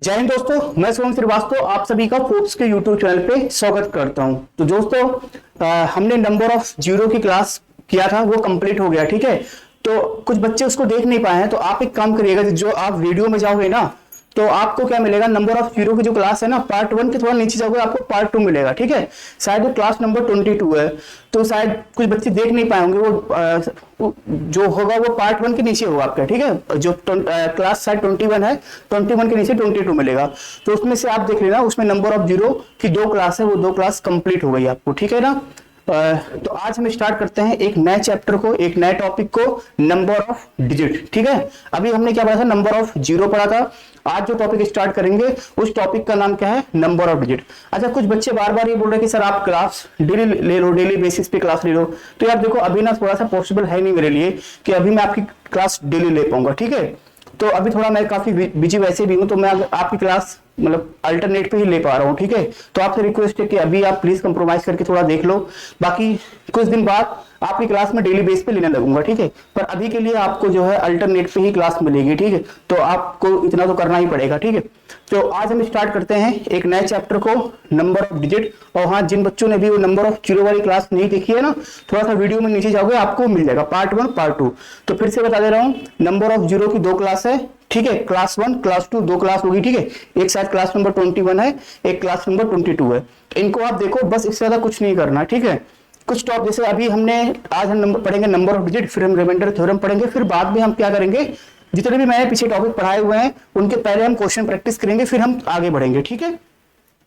जय हिंद दोस्तों, मैं सोहन श्रीवास्तव आप सभी का फोर्ब्स के यूट्यूब चैनल पे स्वागत करता हूं। तो दोस्तों हमने नंबर ऑफ जीरो की क्लास किया था, वो कंप्लीट हो गया। ठीक है, तो कुछ बच्चे उसको देख नहीं पाए हैं, तो आप एक काम करिएगा, जो आप वीडियो में जाओगे ना तो आपको क्या मिलेगा, नंबर ऑफ जीरो की जो क्लास है ना, पार्ट 1 के थोड़ा नीचे जाओगे आपको पार्ट 2 मिलेगा। ठीक है, शायद वो क्लास नंबर 22 है, तो शायद कुछ बच्चे देख नहीं पाएंगे। वो जो होगा वो पार्ट 1 के नीचे होगा आपका। ठीक है, जो क्लास शायद 21 है, 21 के नीचे 22 मिलेगा, तो उसमें से आप देख लेना, उसमें नंबर ऑफ जीरो की 2 क्लास है, वो 2 क्लास कंप्लीट हो गई आपको। ठीक है ना। तो आज हम स्टार्ट करते हैं एक नए चैप्टर को, एक नए टॉपिक को, नंबर ऑफ डिजिट। ठीक है, अभी हमने क्या पढ़ा था, नंबर ऑफ जीरो पढ़ा था। आज जो टॉपिक स्टार्ट करेंगे उस टॉपिक का नाम क्या है, नंबर ऑफ डिजिट। अच्छा, कुछ बच्चे बार बार ये बोल रहे हैं कि सर आप क्लास डेली ले लो, डेली बेसिस पे क्लास ले लो। तो यार देखो, अभी ना थोड़ा सा पॉसिबल है नहीं मेरे लिए कि अभी मैं आपकी क्लास डेली ले पाऊंगा। ठीक है, तो अभी थोड़ा मैं काफी बिजी वैसे भी हूँ, तो मैं आपकी क्लास मतलब अल्टरनेट पे ही ले पा रहा हूँ। ठीक है, तो आपसे रिक्वेस्ट है कि अभी आप प्लीज कंप्रोमाइज करके थोड़ा देख लो, बाकी कुछ दिन बाद आपकी क्लास में डेली बेस पे लेने लगूंगा। ठीक है, पर अभी के लिए आपको जो है अल्टरनेट पे ही क्लास मिलेगी। ठीक है, तो आपको इतना तो करना ही पड़ेगा। ठीक है, तो आज हम स्टार्ट करते हैं एक नए चैप्टर को, नंबर ऑफ डिजिट। और हाँ, जिन बच्चों ने भी वो नंबर ऑफ जीरो वाली क्लास नहीं देखी है ना, थोड़ा सा वीडियो में नीचे जाओगे आपको मिल जाएगा पार्ट 1 पार्ट 2। तो फिर से बता दे रहा हूँ, नंबर ऑफ जीरो की 2 क्लास है। ठीक है, क्लास 1 क्लास 2 2 क्लास होगी। ठीक है, एक शायद क्लास नंबर 21 है, एक क्लास नंबर 22 है। इनको आप देखो, बस इससे ज्यादा कुछ नहीं करना। ठीक है, कुछ टॉप जैसे अभी आज हम नंबर पढ़ेंगे नंबर ऑफ डिजिट, फिर हम रिमाइंडर थ्योरम पढ़ेंगे, फिर बाद में हम क्या करेंगे, जितने भी मैंने पीछे टॉपिक पढ़ाए हुए हैं उनके पहले हम क्वेश्चन प्रैक्टिस करेंगे, फिर हम आगे बढ़ेंगे। ठीक है,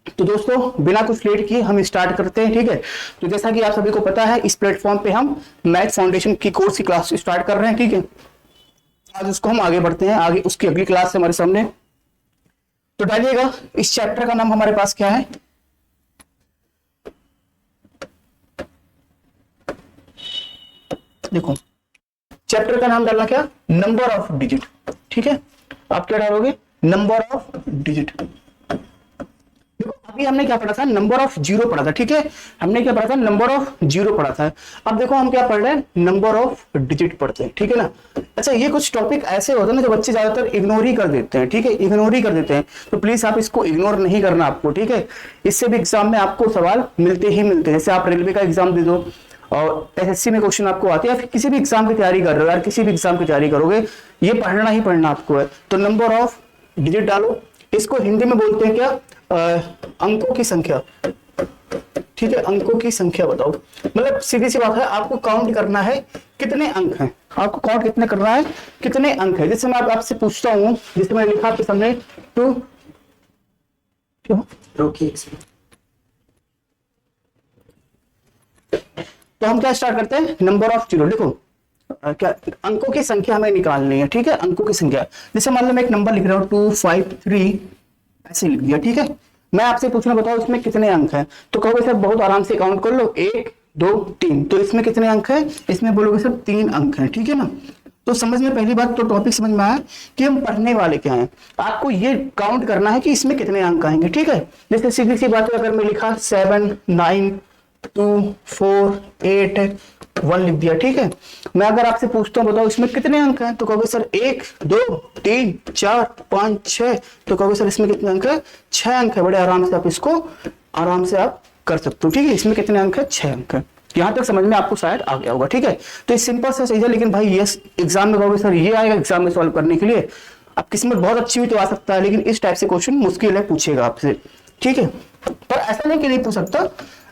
तो दोस्तों बिना कुछ लेट किए हम स्टार्ट करते हैं। ठीक है, तो जैसा कि आप सभी को पता है, इस प्लेटफॉर्म पे हम मैथ फाउंडेशन की कोर्स की क्लास स्टार्ट कर रहे हैं। ठीक है, आज उसको हम आगे बढ़ते हैं, आगे उसकी अगली क्लास है हमारे सामने। तो डालिएगा, इस चैप्टर का नाम हमारे पास क्या है, देखो चैप्टर का नाम डालना क्या, नंबर ऑफ डिजिट। ठीक है, आप क्या डालोगे, नंबर ऑफ डिजिट। देखो अभी हमने क्या पढ़ा था, नंबर ऑफ जीरो पढ़ा था। ठीक है, हमने क्या पढ़ा था, नंबर ऑफ जीरो पढ़ा था। अब देखो हम क्या पढ़ रहे हैं, नंबर ऑफ डिजिट पढ़ते हैं। ठीक है ना। अच्छा, ये कुछ टॉपिक ऐसे होते हैं ना जो बच्चे ज्यादातर इग्नोर ही कर देते हैं। ठीक है, इग्नोर ही कर देते हैं, तो प्लीज आप इसको इग्नोर नहीं करना आपको। ठीक है, इससे भी एग्जाम में आपको सवाल मिलते ही मिलते हैं। जैसे आप रेलवे का एग्जाम दे दो और एसएससी में क्वेश्चन आपको आते हैं, या फिर किसी भी एग्जाम की तैयारी कर रहे हो यार, किसी भी एग्जाम की तैयारी करोगे, ये पढ़ना ही पढ़ना आपको है। तो नंबर ऑफ डिजिट डालो, इसको हिंदी में बोलते हैं क्या, अंकों की संख्या। ठीक है, अंकों की संख्या बताओ, मतलब सीधी सी बात है, आपको काउंट करना है कितने अंक हैं, आपको काउंट कितने करना है, कितने अंक है। जैसे मैं आपसे पूछता हूं, जैसे मैंने लिखा आपके सामने टू, रोकिए, तो हम क्या स्टार्ट करते हैं, नंबर ऑफ जीरो। देखो क्या अंकों की संख्या हमें निकालनी है। ठीक है, अंकों की संख्या, जैसे मान लो मैं एक नंबर लिख रहा हूं 253, ऐसे लिख दिया। ठीक है, मैं आपसे पूछना, बताओ इसमें कितने अंक हैं, तो कहोगे सर बहुत आराम से काउंट कर लो, 1 2 3, तो इसमें कितने अंक है, इसमें बोलोगे सर 3 अंक हैं। ठीक है ना, तो समझ में पहली बात तो टॉपिक समझ में आया कि हम पढ़ने वाले क्या हैं, आपको ये काउंट करना है कि इसमें कितने अंक आएंगे। ठीक है, जैसे सीधी सी बात है, अगर मैं लिखा 7 9 2 4 8 1 लिख दिया। ठीक है, मैं अगर आपसे पूछता हूँ बताओ इसमें कितने अंक हैं, तो कहोगे सर 1 2 3 4 5 6, तो कहोगे सर इसमें कितने अंक है, 6 अंक है। बड़े आराम से आप इसको आराम से आप कर सकते हो। ठीक है, इसमें कितने अंक है, 6 अंक है। यहां तक समझ में आपको शायद आ गया होगा। ठीक है, तो ये सिंपल सा सही है, लेकिन भाई ये एग्जाम में कहोगे सर ये आएगा एग्जाम में सॉल्व करने के लिए, अब किस्मत बहुत अच्छी हुई तो आ सकता है, लेकिन इस टाइप से क्वेश्चन मुश्किल है, पूछेगा आपसे। ठीक है, पर ऐसा नहीं कि नहीं पूछ सकता,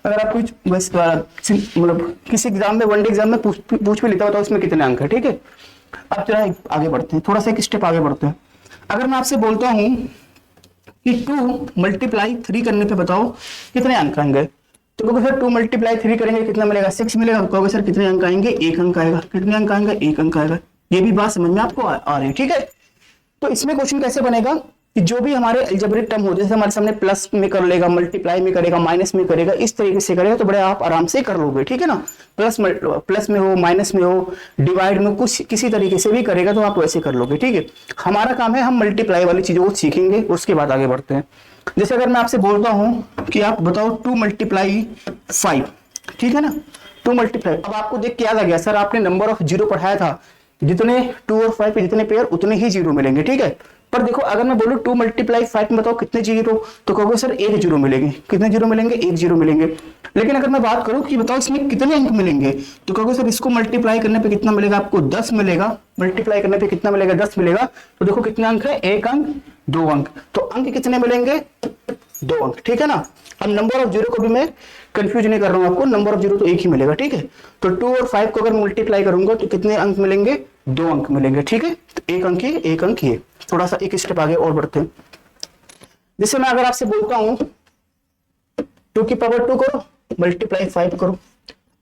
अगर आप कुछ बस मतलब किसी एग्जाम में, वनडे एग्जाम में पूछ भी लेता हो तो इसमें कितने अंक है। ठीक है, अब जरा आगे बढ़ते हैं, थोड़ा सा एक स्टेप आगे बढ़ते हैं। अगर मैं आपसे बोलता हूं कि 2 मल्टीप्लाई 3 करने पे बताओ कितने अंक आएंगे, तो कहोगे सर 2 मल्टीप्लाई 3 करेंगे कितना मिलेगा, 6 मिलेगा। कहोगे सर कितने अंक आएंगे, 1 अंक आएगा। कितने अंक आएंगे, 1 अंक आएगा। ये भी बात समझ में आपको आ रही है। ठीक है, तो इसमें क्वेश्चन कैसे बनेगा कि जो भी हमारे अलजेब्रिक टर्म होते हैं, जैसे हमारे सामने प्लस में कर लेगा, मल्टीप्लाई में करेगा, माइनस में करेगा, इस तरीके से करेगा तो बड़े आप आराम से कर लोगे। ठीक है ना, प्लस में हो, माइनस में हो, डिवाइड में, कुछ किसी तरीके से भी करेगा तो आप वैसे कर लोगे। ठीक है, हमारा काम है हम मल्टीप्लाई वाली चीजों को सीखेंगे, उसके बाद आगे बढ़ते हैं। जैसे अगर मैं आपसे बोलता हूं कि आप बताओ 2 मल्टीप्लाई 5, ठीक है ना, 2 मल्टीप्लाई, अब आपको देख के याद आ गया सर आपने नंबर ऑफ जीरो पढ़ाया था, जितने 2 और 5 पे जितने पेयर उतने ही जीरो मिलेंगे। ठीक है, पर देखो अगर मैं बोलूँ 2 मल्टीप्लाई 5 में बताओ कितने जीरो, तो कहोगे सर एक जीरो मिलेंगे। कितने जीरो मिलेंगे? एक जीरो मिलेंगे। लेकिन अगर मैं बात करूं कि बताओ इसमें कितने अंक मिलेंगे, तो कहोगे सर इसको मल्टीप्लाई करने पे कितना मिलेगा आपको? 10 मिलेगा। मल्टीप्लाई करने पे कितना मिलेगा? 10 मिलेगा। तो देखो कितने अंक है? एक अंक, दो अंक। तो अंक कितने मिलेंगे? दो अंक, ठीक है ना। अब नंबर ऑफ जीरो को भी मैं कंफ्यूज नहीं कर रहा हूं आपको, नंबर ऑफ जीरो तो एक ही मिलेगा, ठीक है। तो 2 और 5 को अगर मल्टीप्लाई करूंगा तो कितने अंक मिलेंगे? दो अंक मिलेंगे, ठीक है। तो एक अंक ये, एक अंक ये। थोड़ा सा एक स्टेप आगे और बढ़ते हैं। जैसे मैं अगर आपसे बोलता हूं 2 की पावर 2 करो, मल्टीप्लाई 5 करो,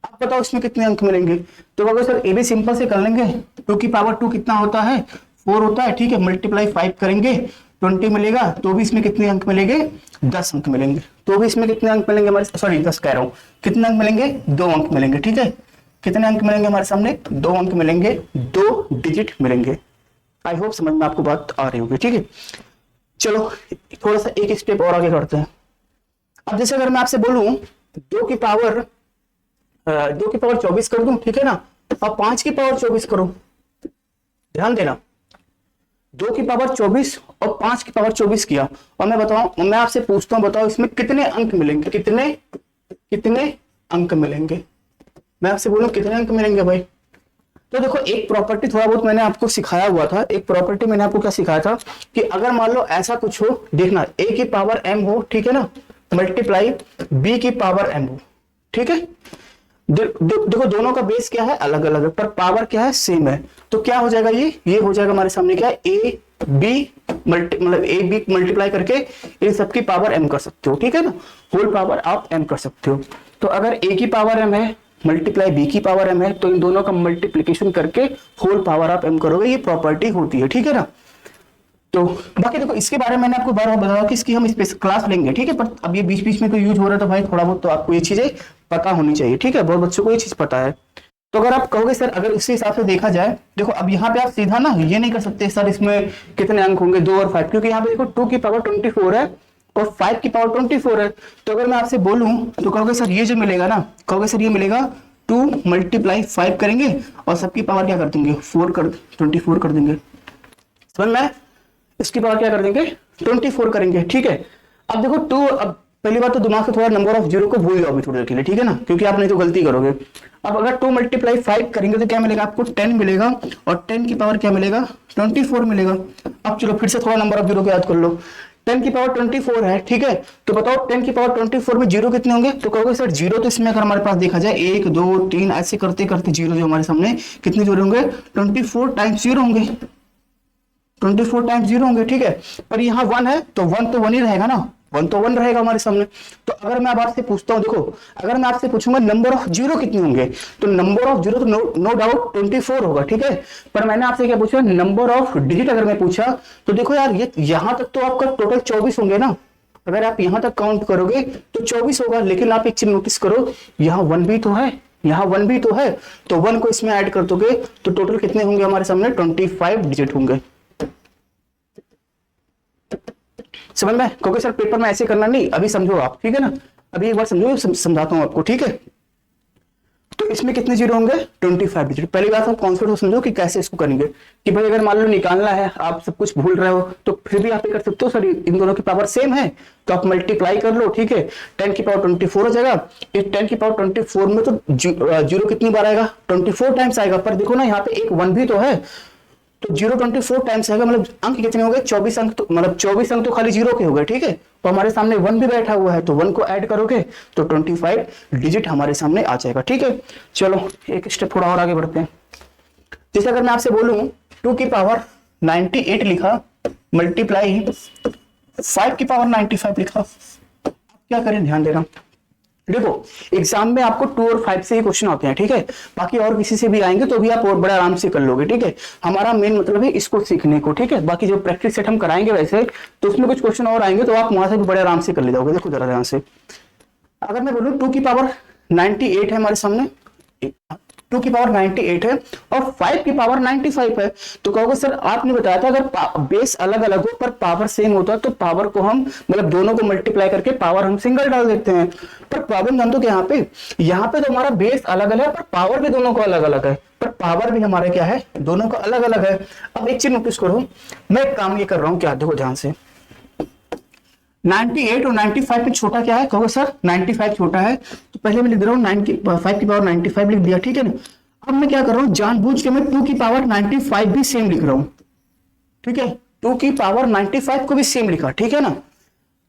आप बताओ इसमें कितने अंक मिलेंगे? तो अगर सर ये भी सिंपल से कर लेंगे। 2 की पावर 2 कितना होता है? 4 होता है, ठीक है। मल्टीप्लाई 5 करेंगे 20 मिलेगा, तो भी इसमें कितने अंक मिलेंगे? 10 अंक मिलेंगे। तो भी इसमें कितने अंक मिलेंगे हमारे? सॉरी 10 कह रहा हूं। कितने अंक मिलेंगे? 2 अंक मिलेंगे, ठीक है। कितने अंक मिलेंगे हमारे सामने? 2 अंक मिलेंगे, 2 डिजिट मिलेंगे। आई होप समझ में आपको बात आ रही होगी, ठीक है। चलो थोड़ा सा एक स्टेप और आगे बढ़ते हैं। अब जैसे अगर मैं आपसे बोलूं 2 की पावर 24 कर दूं, ठीक है ना। अब 5 की पावर 24 करो, ध्यान देना। 2 की पावर 24 और 5 की पावर 24 किया, और मैं आपसे पूछता हूं बताओ इसमें कितने अंक मिलेंगे? कितने अंक मिलेंगे? मैं आपसे बोलूं कितने अंक मिलेंगे भाई? तो देखो एक प्रॉपर्टी थोड़ा बहुत मैंने आपको सिखाया हुआ था। एक प्रॉपर्टी मैंने आपको क्या सिखाया था कि अगर मान लो ऐसा कुछ हो, देखना a की पावर m हो, ठीक है ना, मल्टीप्लाई b की पावर m हो, ठीक है। देखो दोनों का बेस क्या है? अलग अलग है, पर पावर क्या है? सेम है। तो क्या हो जाएगा? ये हो जाएगा हमारे सामने क्या है? a b मतलब a b मल्टीप्लाई करके इन सबकी पावर m कर सकते हो, ठीक है ना। होल पावर आप m कर सकते हो। तो अगर a की पावर m है मल्टीप्लाई b की पावर m है, तो इन दोनों का मल्टीप्लिकेशन करके होल पावर आप m करोगे। ये प्रॉपर्टी होती है, ठीक है ना। तो बाकी देखो इसके बारे में मैंने आपको बार बार बताया कि इसकी हम स्पेशल क्लास लेंगे, ठीक है। पर अब ये बीच बीच में तो यूज हो रहा है, तो भाई थोड़ा बहुत तो आपको ये चीजें पता होनी चाहिए, ठीक है। बहुत बच्चों को ये चीज पता है। तो अगर आप कहोगे सर अगर इसी हिसाब से देखा जाए, देखो अब यहाँ पे आप सीधा ना ये नहीं कर सकते सर इसमें कितने अंक होंगे 2 और 5, क्योंकि यहाँ पे देखो 2 की पावर 24 है और 5 की पावर 24 है। तो अगर मैं आपसे बोलूं तो कहोगे सर ये जो मिलेगा ना, कहोगे सर ये मिलेगा 2 मल्टीप्लाई 5 करेंगे और सबकी पावर क्या कर देंगे? 24 कर देंगे। समझ में? इसकी पावर क्या कर देंगे? 24 करेंगे, ठीक है। अब देखो 2, अब पहली बात तो दिमाग से थोड़ा नंबर ऑफ जीरो को भूल जाओ अभी थोड़ी देर के लिए, ठीक है ना, क्योंकि आप नहीं तो गलती करोगे। अब अगर 2 मल्टीप्लाई 5 करेंगे तो क्या मिलेगा आपको? 10 मिलेगा, और 10 की पावर क्या मिलेगा? 24 मिलेगा। अब चलो फिर से थोड़ा नंबर ऑफ जीरो को याद कर लो। 10 की पावर 24 है, ठीक है। तो बताओ 10 की पावर 24 में जीरो कितने होंगे? तो कहोगे सर जीरो तो इसमें अगर हमारे पास देखा जाए 1 2 3 ऐसे करते करते जीरो जो हमारे सामने कितने जीरो होंगे? 24 टाइम्स जीरो होंगे, 24 टाइम्स जीरो होंगे, ठीक है। पर यहाँ 1 है तो 1 तो 1 ही रहेगा ना, 1 तो 1 रहेगा हमारे सामने। तो अगर मैं अब आपसे पूछता हूँ, देखो अगर मैं आपसे पूछूंगा नंबर ऑफ जीरो कितने होंगे, तो नंबर ऑफ जीरो तो नो डाउट 24 होगा, ठीक है। पर मैंने आपसे क्या पूछा? नंबर ऑफ डिजिट अगर मैं पूछा तो देखो यार ये यहां तक तो आपका टोटल 24 होंगे ना। अगर आप यहां तक काउंट करोगे तो 24 होगा। लेकिन आप एक चीज नोटिस करो, यहाँ 1 भी तो है, यहाँ 1 भी तो है, तो 1 को इसमें ऐड कर दोगे तो टोटल कितने होंगे हमारे सामने? 25 डिजिट होंगे। समझ में? क्योंकि सर पेपर में ऐसे करना नहीं, अभी समझो आप, ठीक है ना। अभी एक बार समझो, समझाता हूं आपको, ठीक है। तो इसमें कितने जीरो होंगे? 25 डिजिट। पहली बात आप कॉन्सेप्ट को समझो कि कैसे इसको करेंगे, कि भाई अगर मान लो निकालना है, आप सब कुछ भूल रहे हो तो फिर भी आप ये कर सकते हो, सर इन दोनों की पावर सेम है तो आप मल्टीप्लाई कर लो, ठीक है। 10 की पावर 24 हो जाएगा। इस 10 की पावर 24 में तो जीरो कितनी बार आएगा? 24 टाइम्स आएगा। पर देखो ना यहाँ पे एक 1 भी तो है, तो 0 24 टाइम्स आएगा, मतलब अंक कितने हो गए? 24 अंक। तो मतलब 24 अंक तो खाली जीरो के हो गए, ठीक है। तो हमारे सामने 1 भी बैठा हुआ है, तो 1 को ऐड करोगे तो 25 डिजिट हमारे सामने आ जाएगा, ठीक है। चलो एक स्टेप थोड़ा और आगे बढ़ते हैं। जैसे अगर मैं आपसे बोलूं 2 की पावर 98 लिखा मल्टीप्लाई 5 की पावर 95 लिखा, क्या करें? ध्यान देना। देखो एग्जाम में आपको 2 और 5 से ही क्वेश्चन आते हैं, ठीक है। बाकी और किसी से भी आएंगे तो भी आप और बड़े आराम से कर लोगे, ठीक है। हमारा मेन मतलब है इसको सीखने को, ठीक है। बाकी जो प्रैक्टिस सेट हम कराएंगे वैसे तो उसमें कुछ क्वेश्चन और आएंगे तो आप वहां से भी बड़े आराम से कर ले जाओगे। देखो जरा ध्यान से, अगर मैं बोलूँ 2 की पावर 98 है हमारे सामने, 2 की पावर 98 है और 5 की पावर 95 है। तो कहोगे सर आपने बताया था अगर बेस अलग अलग हो पर पावर सेम होता है तो पावर को हम मतलब दोनों को मल्टीप्लाई करके पावर हम सिंगल डाल देते हैं। पर प्रॉब्लम जानते हो कि यहाँ पे तो हमारा बेस अलग अलग है पर पावर भी दोनों को अलग अलग है, पर पावर भी हमारे क्या है दोनों का अलग अलग है। अब एक चीज नोटिस करो, मैं एक काम ये कर रहा हूं, क्या देखो ध्यान से, 98 और 95 में छोटा क्या है, कहोगे सर 95 छोटा है, तो पहले मैं लिख रहा हूँ 5 की पावर 95 लिख दिया, ठीक है ना। अब मैं क्या कर रहा हूँ, जानबूझ के मैं 2 की पावर 95 भी सेम लिख रहा हूँ, ठीक है, 2 की पावर 95 को भी सेम लिखा, ठीक है ना,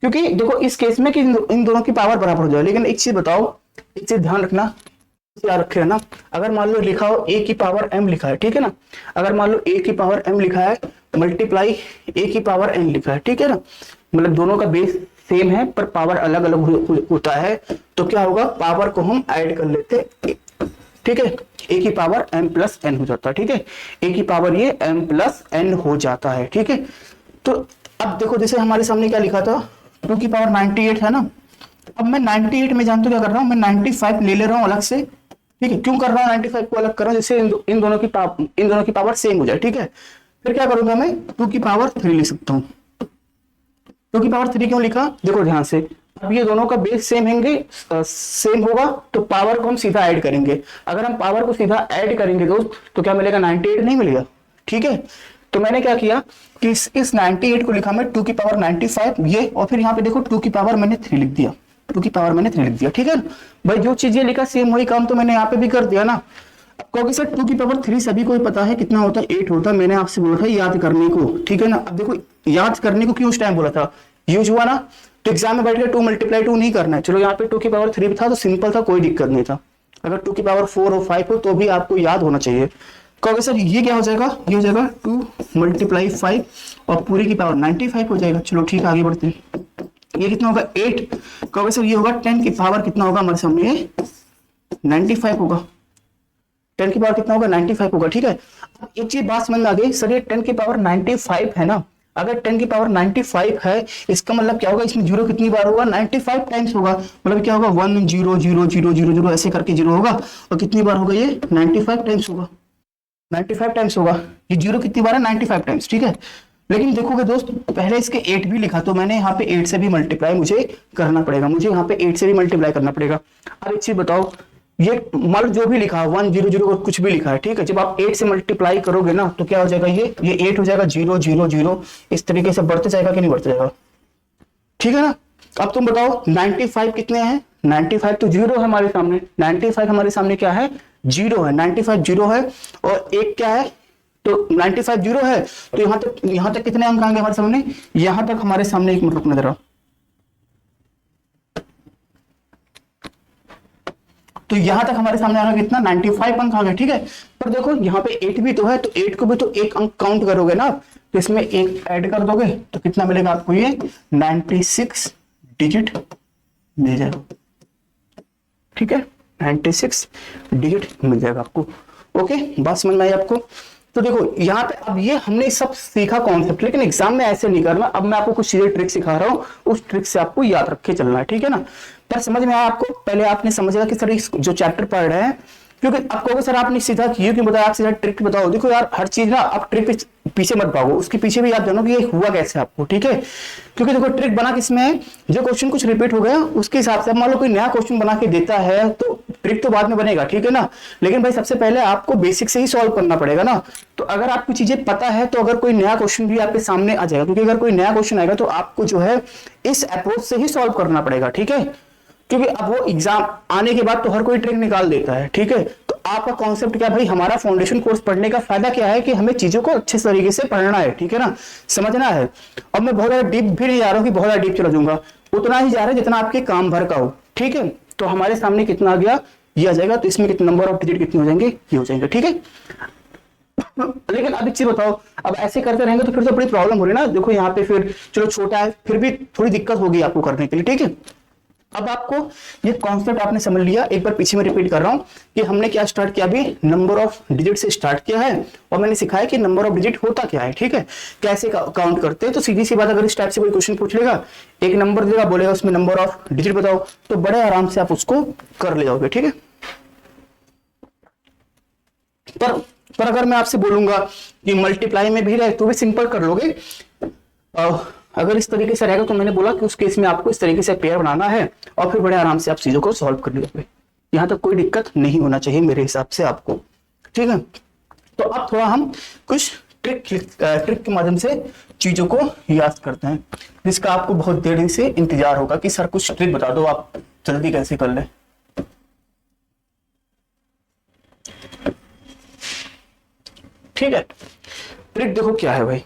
क्योंकि देखो इस केस में कि इन दोनों की पावर बराबर हो जाए। लेकिन एक चीज बताओ, एक चीज ध्यान रखना, याद रखे ना, अगर मान लो लिखा हो a की पावर m लिखा है, ठीक है ना, अगर मान लो a की पावर m लिखा है मल्टीप्लाई a की पावर n लिखा है, ठीक है ना, मतलब दोनों का बेस सेम है पर पावर अलग अलग होता है, तो क्या होगा, पावर को हम ऐड कर लेते, ठीक है, a की पावर m प्लस n हो जाता है, ठीक है, a की पावर ये m प्लस n हो जाता है, ठीक है। तो अब देखो जैसे हमारे सामने क्या लिखा था, 2 की पावर 98 है ना, अब मैं 98 में जानते हो क्या कर रहा हूँ, मैं 95 ले रहा हूँ अलग से, ठीक है, क्यों कर रहा हूँ 95 को अलग कर रहा हूँ, जैसे इन दोनों की पावर सेम हो जाए, ठीक है। फिर क्या करूंगा मैं 2 की पावर 3 लिख सकता हूँ। 2 की पावर 3 क्यों लिखा, देखो ध्यान से, अब ये दोनों का बेस सेम होंगे, सेम होगा तो पावर को हम सीधा ऐड करेंगे, अगर हम पावर को सीधा ऐड करेंगे दोस्त तो क्या मिलेगा, 98 नहीं मिलेगा, ठीक है। तो मैंने क्या किया कि इस 98 को लिखा मैं 2 की पावर 95 ये, और फिर यहाँ पे देखो 2 की पावर मैंने 3 लिख दिया, 2 की पावर मैंने 3 लिख दिया, ठीक है भाई, जो चीज ये लिखा सेम वही काम तो मैंने यहाँ पे भी कर दिया ना। क्योंकि सर 2 की पावर 3 सभी को पता है कितना होता है, 8 होता है, मैंने आपसे बोला था याद करने को, ठीक है ना। अब देखो याद करने को क्यों उस टाइम बोला था, यूज हुआ ना, तो एग्जाम में बैठ के 2 × 2 नहीं करना है, चलो यहाँ पे 2 की पावर 3 था तो सिंपल था, कोई दिक्कत नहीं था, अगर 2 की पावर 4 और 5 हो तो भी आपको याद होना चाहिए। कहोगे सर ये क्या हो जाएगा, ये हो जाएगा 2 × 5 और पूरी की पावर 95 हो जाएगा, चलो ठीक है आगे बढ़ते हैं, ये कितना होगा 8, कहोगे सर ये होगा 10 की पावर कितना होगा हमारे सामने 95 होगा, 10 की पावर कितना होगा 95 होगा, ठीक है। अब एक चीज बात समझ में आ गई, सर ये 10 की पावर 95 है ना, अगर 10 की पावर 95 है इसका मतलब क्या होगा, इसमें जीरो कितनी बार होगा, 95 टाइम्स होगा, मतलब क्या होगा 1 0 0 0 0 0 ऐसे करके जीरो होगा, और कितनी बार होगा ये 95 टाइम्स होगा, 95 टाइम्स होगा, ये जीरो कितनी बार है 95 टाइम्स, ठीक है। लेकिन देखोगे दोस्त पहले इसके 8 भी लिखा, तो मैंने यहाँ पे 8 से भी मल्टीप्लाई मुझे करना पड़ेगा, मुझे यहाँ पे 8 से भी मल्टीप्लाई करना पड़ेगा। अब एक चीज बताओ, ये मल जो भी लिखा 1 0 0 कुछ भी लिखा है, ठीक है, जब आप 8 से मल्टीप्लाई करोगे ना तो क्या हो जाएगा, ये 8 हो जाएगा 0 0 0, इस तरीके से बढ़ते जाएगा कि नहीं बढ़ते जाएगा, ठीक है ना। अब तुम बताओ 95 कितने हैं, 95 तो जीरो है हमारे सामने, 95 हमारे सामने क्या है, जीरो है, 95 जीरो है, और एक क्या है, तो 95 जीरो है, तो यहां तक कितने अंक आएंगे हमारे सामने, यहां तक हमारे सामने, एक मिनट रुकना जरा, तो यहां तक हमारे सामने आएगा कितना 95 अंक आ गए, ठीक है। पर देखो यहाँ पे 8 भी तो है, तो 8 को भी तो एक अंक काउंट करोगे ना, तो इसमें एक ऐड कर दोगे तो कितना मिलेगा आपको, ये 96 डिजिट मिल जाएगा, ठीक है, 96 डिजिट मिल जाएगा आपको, ओके, बात समझ में आई आपको। तो देखो यहाँ पे अब ये हमने सब सीखा कॉन्सेप्ट, लेकिन एग्जाम में ऐसे नहीं करना, अब मैं आपको कुछ चीजें ट्रिक सिखा रहा हूँ, उस ट्रिक से आपको याद रख के चलना है, ठीक है ना। पर समझ में आया आपको, पहले आपने समझा कि सर जो चैप्टर पढ़ रहे हैं, क्योंकि आप कहोगे सर आपने सीधा किए क्यों बताया, आप सीधा ट्रिक बताओ, देखो यार हर चीज ना आप ट्रिक पीछे मत भागो, उसके पीछे भी याद जानो कि ये हुआ कैसे आपको, ठीक है। क्योंकि देखो ट्रिक बना किसमें है, जो क्वेश्चन कुछ रिपीट हो गया उसके हिसाब से, मान लो कोई नया क्वेश्चन बना के देता है तो ट्रिक तो बाद में बनेगा, ठीक है ना, लेकिन भाई सबसे पहले आपको बेसिक से ही सॉल्व करना पड़ेगा ना। तो अगर आपको चीजें पता है तो अगर कोई नया क्वेश्चन भी आपके सामने आ जाएगा, क्योंकि अगर कोई नया क्वेश्चन आएगा तो आपको जो है इस अप्रोच से ही सॉल्व करना पड़ेगा, ठीक है, क्योंकि अब वो एग्जाम आने के बाद तो हर कोई ट्रिक निकाल देता है, ठीक है। तो आपका कॉन्सेप्ट क्या भाई, हमारा फाउंडेशन कोर्स पढ़ने का फायदा क्या है कि हमें चीजों को अच्छे तरीके से पढ़ना है, ठीक है ना, समझना है। अब मैं बहुत ज्यादा डीप भी नहीं जा रहा हूँ कि बहुत ज्यादा डीप चला जाऊंगा, उतना ही जा रहा है जितना आपके काम भर का हो, ठीक है। तो हमारे सामने कितना आ गया, ये आ जाएगा, तो इसमें कितने नंबर ऑफ डिजिट कितने हो जाएंगे, ये हो जाएंगे, ठीक है। लेकिन अब एक चीज बताओ, अब ऐसे करते रहेंगे तो फिर तो बड़ी प्रॉब्लम हो रही है ना, देखो यहाँ पे फिर चलो छोटा है फिर भी थोड़ी दिक्कत होगी आपको करने के लिए, ठीक है। अब आपको ये कॉन्सेप्ट आपने समझ लिया, एक बार पीछे में रिपीट कर रहा हूं कि हमने क्या स्टार्ट किया, अभी नंबर ऑफ डिजिट से स्टार्ट किया है, और मैंने सिखाया कि नंबर ऑफ डिजिट होता क्या है, ठीक है, कैसे काउंट करते हैं। तो सीधी सी बात, अगर इस टाइप से कोई क्वेश्चन पूछ लेगा, एक नंबर देगा, बोलेगा उसमें नंबर ऑफ डिजिट बताओ, तो बड़े आराम से आप उसको कर ले जाओगे, ठीक है। पर अगर मैं आपसे बोलूंगा कि मल्टीप्लाई में भी रहे तो भी सिंपल कर लोगे। अगर इस तरीके से रहेगा तो मैंने बोला कि उस केस में आपको इस तरीके से पेयर बनाना है और फिर बड़े आराम से आप चीजों को सॉल्व कर लोगे। यहाँ तक कोई दिक्कत नहीं होना चाहिए मेरे हिसाब से आपको, ठीक है। तो अब थोड़ा हम कुछ ट्रिक के माध्यम से चीजों को याद करते हैं, जिसका आपको बहुत देर से इंतजार होगा कि सर कुछ ट्रिक बता दो, आप जल्दी कैसे कर ले। ठीक है, ट्रिक देखो क्या है भाई।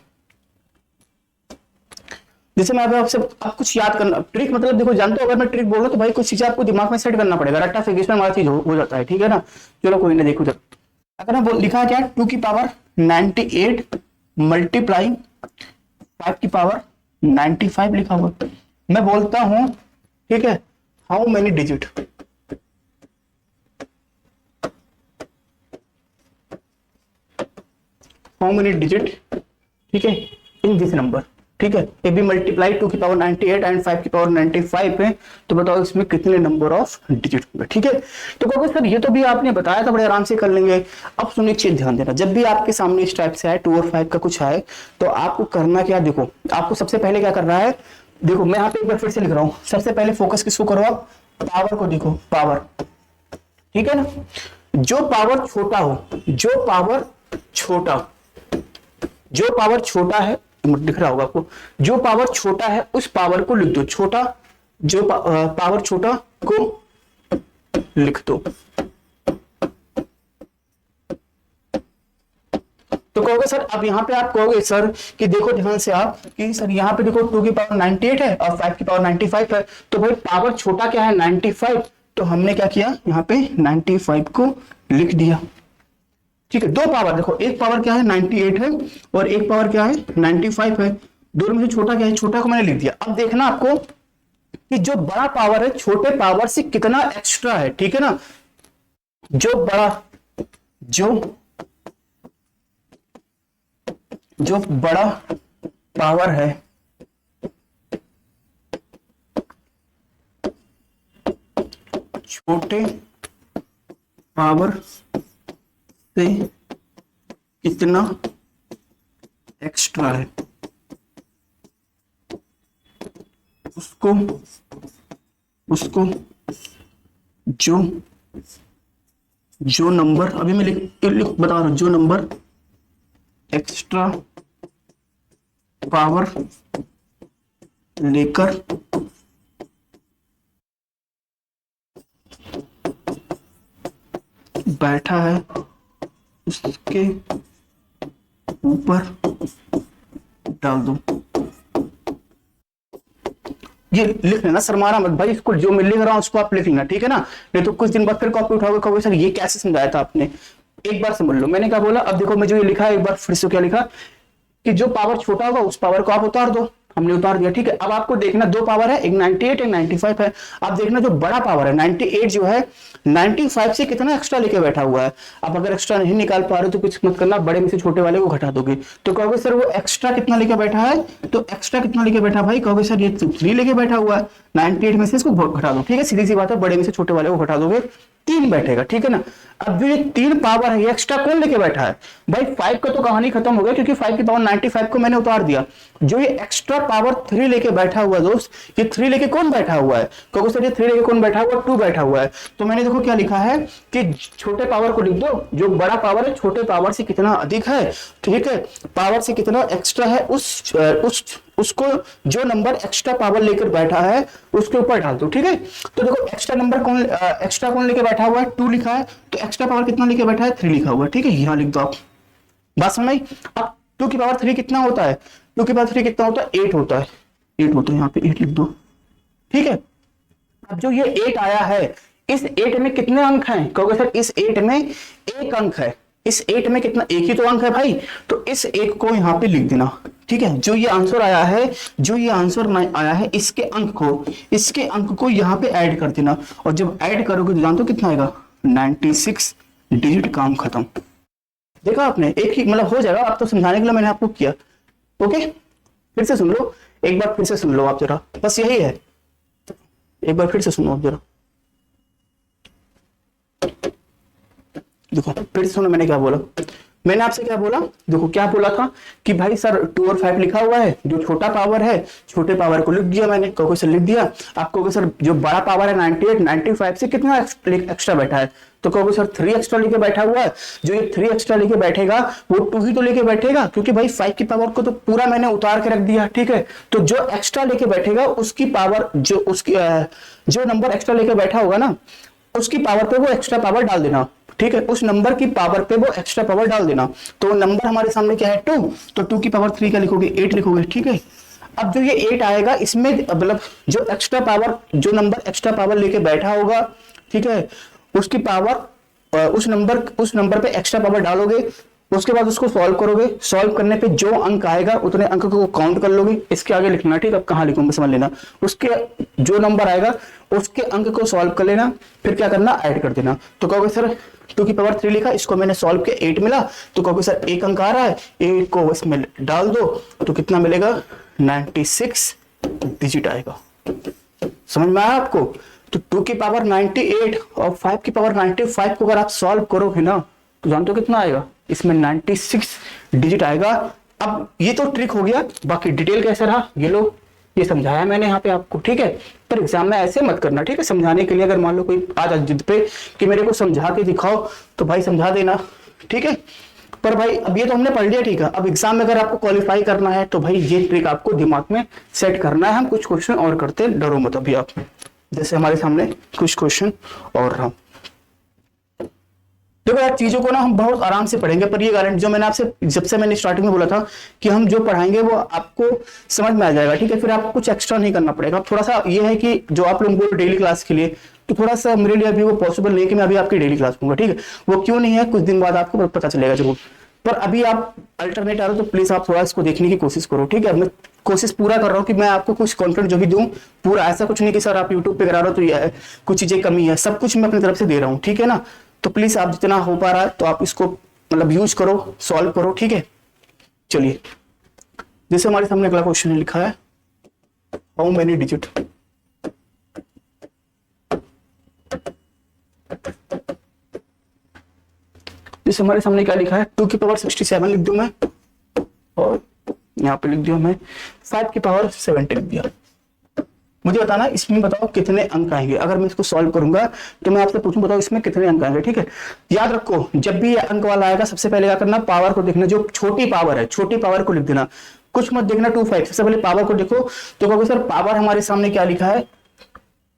जैसे मैं आपसे आप कुछ याद करना, ट्रिक मतलब देखो जानते हो, अगर मैं ट्रिक बोल रहा हूं तो भाई कुछ चीजें आपको दिमाग में सेट करना पड़ेगा, रट्टा फिकेशन हमारा चीज हो जाता है, ठीक है ना। चलो कोई ना, देखो जब अगर मैं लिखा है क्या 2 की पावर 98 मल्टीप्लाई 5 की पावर 95 लिखा हुआ, मैं बोलता हूं ठीक है, how many digit, how many digit, ठीक है, इन दिस नंबर, ठीक है। ये भी मल्टीप्लाई 2 की पावर 98 एंड 5 की पावर 95 है, तो बताओ इसमें कितने नंबर ऑफ डिजिट होंगे, ठीक है। तो कहोगे सर ये तो भी आपने बताया था, बड़े आराम से कर लेंगे। अब सुनिए एक चीज ध्यान देना, जब भी आपके सामने इस टाइप से आए 2 और 5 का कुछ आए तो आपको करना क्या, देखो आपको सबसे पहले क्या करना है, देखो मैं यहाँ पे एक बार फिर से लिख रहा हूं, सबसे पहले फोकस किसको करो आप, पावर को देखो, पावर, ठीक है ना। जो पावर छोटा हो, जो पावर छोटा, जो पावर छोटा है, दिख रहा होगा आपको, जो पावर छोटा है उस पावर को लिख दो छोटा, जो पावर छोटा को लिख दो। तो कहोगे सर, अब यहां पे आप कहोगे सर कि देखो ध्यान से आप कि सर यहां पे देखो 2 की पावर 98 है और 5 की पावर 95 है, तो भाई पावर छोटा क्या है 95, तो हमने क्या किया यहाँ पे 95 को लिख दिया, ठीक है। दो पावर देखो, एक पावर क्या है 98 है और एक पावर क्या है 95 है, दोनों में से छोटा क्या है, छोटा को मैंने लिख दिया। अब देखना आपको कि जो बड़ा पावर है छोटे पावर से कितना एक्स्ट्रा है, ठीक है ना। जो बड़ा पावर है छोटे पावर से कितना एक्स्ट्रा है, उसको जो नंबर, अभी मैं लिख बता रहा हूं, जो नंबर एक्स्ट्रा पावर लेकर बैठा है उसके ऊपर डाल दो। ये लिख लेना, शर्माना मत भाई, इसको जो मैं लिख रहा हूं उसको आप लिख लेना, ठीक है ना। नहीं तो कुछ दिन बाद फिर कॉपी उठाओगे, कहोगे सर ये कैसे समझाया था आपने, एक बार समझ लो मैंने क्या बोला। अब देखो मैं जो ये लिखा है, एक बार फिर से क्या लिखा कि जो पावर छोटा होगा उस पावर को आप उतार दो, हमने उतार दिया, ठीक है। अब आपको देखना दो पावर है, एक 98 एक 95 है। आप देखना जो बड़ा पावर है 98 जो है 95 से कितना एक्स्ट्रा लेके बैठा हुआ है। आप अगर एक्स्ट्रा नहीं निकाल पा रहे हो तो कुछ मत करना, बड़े में से छोटे वाले को घटा दोगे। तो कहोगे सर वो एक्स्ट्रा कितना लेके बैठा है, तो एक्स्ट्रा कितना लेके बैठा भाई, कहोगे सर ये 3 लेके बैठा हुआ है, 98 में से इसको घटा दो, ठीक है। सीधी सी बात है, बड़े में से छोटे वाले को घटा दोगे 3 बैठेगा, ठीक है ना। अब जो ये 3 पावर है ये एक्स्ट्रा कौन लेके बैठा है भाई, 5 का तो कहानी खत्म हो गया क्योंकि 5 की पावर 95 को मैंने उतार दिया। जो ये एक्स्ट्रा पावर 3 लेके बैठा हुआ दोस्त, ये 3 लेके कौन बैठा हुआ है, क्योंकि सर ये 3 लेके कौन बैठा हुआ, 2 बैठा हुआ है। तो मैंने देखो क्या लिखा है कि छोटे पावर को लिख दो, जो बड़ा पावर है छोटे पावर से कितना अधिक है, ठीक है, पावर से कितना एक्स्ट्रा है, उसको जो नंबर एक्स्ट्रा पावर लेकर बैठा है उसके ऊपर डाल दो, ठीक है। तो देखो एक्स्ट्रा नंबर एक्स्ट्रा कौन लेके बैठा हुआ है, 2 लिखा है, तो एक्स्ट्रा पावर कितना लेके बैठा है, 3 लिखा हुआ है, ठीक है। यहां लिख दो आप, बात समझ आई। अब 2 की पावर 3 कितना होता है, 2 की पावर 3 कितना होता है, 8 होता है, 8 होता है, यहाँ पे 8 लिख दो, ठीक है। अब जो ये 8 आया है, इस 8 में कितने अंक हैं, कहोगे सर इस 8 में 1 अंक है, इस 8 में कितना, 1 ही तो अंक है भाई, तो इस 1 को यहां पे लिख देना, ठीक है। जो ये आंसर आया है, जो ये आंसर आया है इसके अंक को यहां पे ऐड कर देना, और जब ऐड करोगे तो जानते हो कितना आएगा, 96 डिजिट, काम खत्म। देखा आपने, एक ही मतलब हो जाएगा, आप तो समझाने के लिए मैंने आपको किया, ओके। फिर से सुन लो, एक बार फिर से सुन लो आप जरा, बस यही है, एक बार फिर से सुनो आप जरा, देखो फिर सुनो मैंने क्या बोला, मैंने आपसे क्या बोला, देखो क्या बोला था कि भाई सर 2 और 5 लिखा हुआ है, जो छोटा पावर है छोटे पावर को लिख दिया मैंने, कहोगे सर लिख दिया। आपको कहोगे सर जो बड़ा पावर है 98, 95 से कितना एक्स्ट्रा बैठा है, तो कहोगे सर 3 एक्स्ट्रा लेके बैठा हुआ है। जो ये 3 एक्स्ट्रा लेके बैठेगा वो 2 ही तो लेके बैठेगा, क्योंकि भाई 5 की पावर को तो पूरा मैंने उतार के रख दिया, ठीक है। तो जो एक्स्ट्रा लेके बैठेगा उसकी पावर, जो उसकी जो नंबर एक्स्ट्रा लेके बैठा होगा ना, उसकी पावर पे वो एक्स्ट्रा पावर डाल देना, ठीक है। उस नंबर की पावर पे वो एक्स्ट्रा पावर डाल देना। तो नंबर हमारे सामने क्या है 2, तो 2 की पावर 3 का लिखोगे 8 लिखोगे, ठीक है। अब जो ये 8 आएगा इसमें मतलब जो एक्स्ट्रा पावर, जो नंबर एक्स्ट्रा पावर लेके बैठा होगा, ठीक है, उसकी पावर उस नंबर पे एक्स्ट्रा पावर डालोगे, उसके बाद उसको सॉल्व करोगे। सॉल्व करने पे जो अंक आएगा उतने अंक को काउंट कर लोगे, इसके आगे लिखना, ठीक है। अब कहां लिखूंगा समझ लेना, उसके जो नंबर आएगा उसके अंक को सॉल्व कर लेना, फिर क्या करना ऐड कर देना। तो कहोगे सर 2 की पावर 3 लिखा, इसको मैंने सॉल्व किया 8 मिला, तो कहोगे सर एक अंक आ रहा है, 8 को इसमें डाल दो तो कितना मिलेगा 96 डिजिट आएगा। समझ में आया आपको? तो 2 की पावर 98 और 5 की पावर 95 को अगर आप सॉल्व करोगे ना तो जानते हो कितना आएगा, इसमें 96 डिजिट आएगा। अब ये तो ट्रिक हो गया, बाकी डिटेल कैसा रहा ये लो, ये समझाया मैंने यहाँ पे आपको, ठीक है। पर एग्जाम में ऐसे मत करना, ठीक है। समझाने के लिए अगर मान लो कोई आज जिद पे कि मेरे को समझा के दिखाओ, तो भाई समझा देना, ठीक है। पर भाई अब ये तो हमने पढ़ लिया, ठीक है। अब एग्जाम में अगर आपको क्वालिफाई करना है तो भाई ये ट्रिक आपको दिमाग में सेट करना है। हम कुछ क्वेश्चन और करते हैं, डरो मत अभी आप। जैसे हमारे सामने कुछ क्वेश्चन और रहा, देखो यार चीजों को ना हम बहुत आराम से पढ़ेंगे, पर ये गारंटी जो मैंने आपसे जब से मैंने स्टार्टिंग में बोला था कि हम जो पढ़ाएंगे वो आपको समझ में आ जाएगा, ठीक है। फिर आपको कुछ एक्स्ट्रा नहीं करना पड़ेगा। थोड़ा सा ये है कि जो आप लोगों को डेली क्लास के लिए, तो थोड़ा सा मेरे लिए अभी वो पॉसिबल नहीं कि मैं अभी आपकी डेली क्लास दूंगा, ठीक है। वो क्यों नहीं है, कुछ दिन बाद आपको पता चलेगा जरूर। पर अभी आप अल्टरनेट आ रहे हो तो प्लीज आप थोड़ा इसको देखने की कोशिश करो, ठीक है। मैं कोशिश पूरा कर रहा हूँ कि मैं आपको कुछ कंटेंट जो भी दूं पूरा, ऐसा कुछ नहीं कि सर आप यूट्यूब पे करा रहे हो तो ये कुछ चीजें कमी है, सब कुछ मैं अपनी तरफ से दे रहा हूँ, ठीक है ना। तो प्लीज आप जितना हो पा रहा है तो आप इसको मतलब यूज करो, सॉल्व करो, ठीक है। चलिए जैसे हमारे सामने अगला क्वेश्चन लिखा है, हाउ मेनी डिजिट, जैसे हमारे सामने क्या लिखा है 2 की पावर 67 लिख दूं मैं, और यहाँ पे लिख दिया मैं 5 की पावर 70 लिख दिया। मुझे बताना इसमें बताओ कितने अंक आएंगे। अगर मैं इसको सॉल्व करूंगा तो मैं आपसे पूछूं बताओ इसमें कितने अंक आएंगे, ठीक है। याद रखो जब भी ये अंक वाला आएगा सबसे पहले क्या करना, पावर को देखना, जो छोटी पावर है छोटी पावर को लिख देना, कुछ मत देखना 25। सबसे पहले पावर को देखो तो कहोगे सर पावर हमारे सामने क्या लिखा है,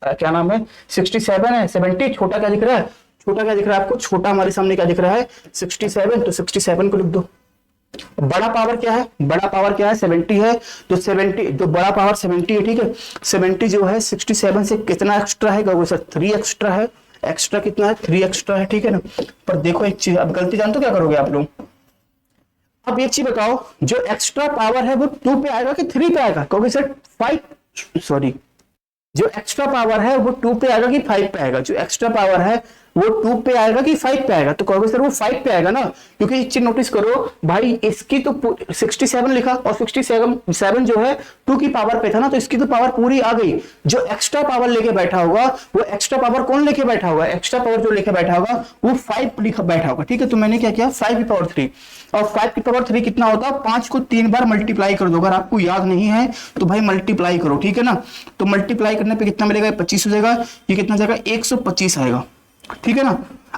क्या नाम है 67 है, 70 छोटा क्या दिख रहा है, छोटा क्या दिख रहा है आपको, छोटा हमारे सामने क्या दिख रहा है 67, तो 67 को लिख दो। बड़ा पावर क्या है, बड़ा पावर क्या है 70 है, तो 70 जो बड़ा पावर 70 है, ठीक है। 70 जो है 67 से कितना एक्स्ट्रा है, कहोगे सर 3 एक्स्ट्रा है। एक्स्ट्रा कितना है 3 एक्स्ट्रा है, ठीक है ना। पर देखो एक चीज, अब गलती जानते हो क्या करोगे आप लोग, अब एक चीज बताओ जो एक्स्ट्रा पावर है वो 2 पे आएगा कि 3 पे आएगा, कहोगे सर 5, सॉरी जो एक्स्ट्रा पावर है वो 2 पे आएगा कि 5 पे आएगा, जो एक्स्ट्रा पावर है वो 2 पे आएगा कि 5 पे आएगा, तो कहोगे सर वो 5 पे आएगा ना। क्योंकि एक चीज नोटिस करो भाई, इसकी तो 67 लिखा और 67 जो है 2 की पावर पे था ना, तो इसकी तो पावर पूरी आ गई। जो एक्स्ट्रा पावर लेके बैठा होगा वो एक्स्ट्रा पावर कौन लेके बैठा होगा, एक्स्ट्रा पावर जो लेके बैठा होगा वो 5 लिखा बैठा होगा, ठीक है। तो मैंने क्या किया 5 की पावर 3, और 5 की पावर 3 कितना होता है, 5 को 3 बार मल्टीप्लाई कर दो। अगर आपको याद नहीं है तो भाई मल्टीप्लाई करो, ठीक है ना। तो मल्टीप्लाई करने पे कितना मिलेगा, 25 हो जाएगा, ये कितना जाएगा 125 आएगा, ठीक है ना।